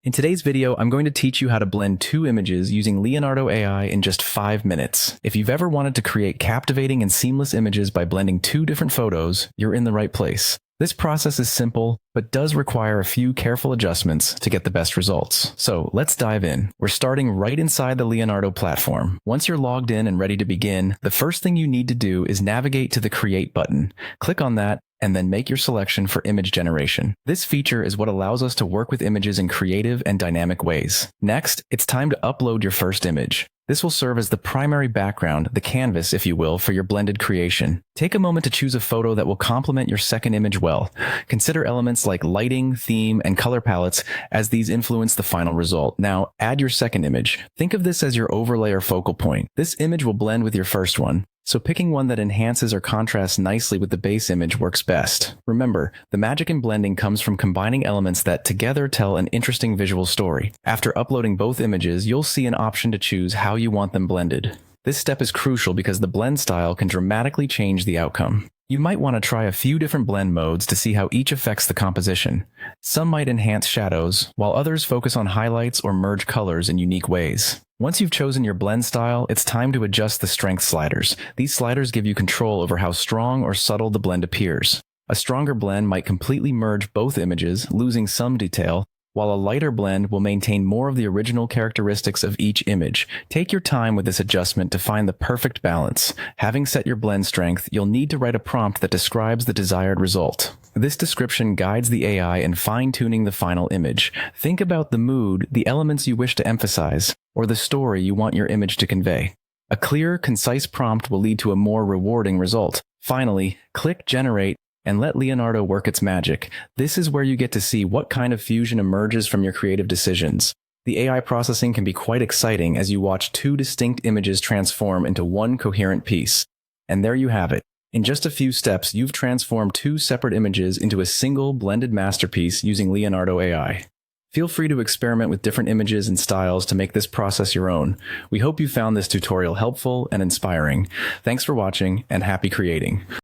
In today's video, I'm going to teach you how to blend two images using Leonardo AI in just 5 minutes. If you've ever wanted to create captivating and seamless images by blending two different photos, you're in the right place. This process is simple, but does require a few careful adjustments to get the best results. So let's dive in. We're starting right inside the Leonardo platform. Once you're logged in and ready to begin, the first thing you need to do is navigate to the Create button. Click on that, and then make your selection for image generation. This feature is what allows us to work with images in creative and dynamic ways. Next, it's time to upload your first image. This will serve as the primary background, the canvas, if you will, for your blended creation. Take a moment to choose a photo that will complement your second image well. Consider elements like lighting, theme, and color palettes as these influence the final result. Now, add your second image. Think of this as your overlay or focal point. This image will blend with your first one, so picking one that enhances or contrasts nicely with the base image works best. Remember, the magic in blending comes from combining elements that together tell an interesting visual story. After uploading both images, you'll see an option to choose how you want them blended. This step is crucial because the blend style can dramatically change the outcome. You might want to try a few different blend modes to see how each affects the composition. Some might enhance shadows, while others focus on highlights or merge colors in unique ways. Once you've chosen your blend style, it's time to adjust the strength sliders. These sliders give you control over how strong or subtle the blend appears. A stronger blend might completely merge both images, losing some detail, while a lighter blend will maintain more of the original characteristics of each image. Take your time with this adjustment to find the perfect balance. Having set your blend strength, you'll need to write a prompt that describes the desired result. This description guides the AI in fine-tuning the final image. Think about the mood, the elements you wish to emphasize, or the story you want your image to convey. A clear, concise prompt will lead to a more rewarding result. Finally, click Generate and let Leonardo work its magic. This is where you get to see what kind of fusion emerges from your creative decisions. The AI processing can be quite exciting as you watch two distinct images transform into one coherent piece. And there you have it. In just a few steps, you've transformed two separate images into a single blended masterpiece using Leonardo AI. Feel free to experiment with different images and styles to make this process your own. We hope you found this tutorial helpful and inspiring. Thanks for watching, and happy creating.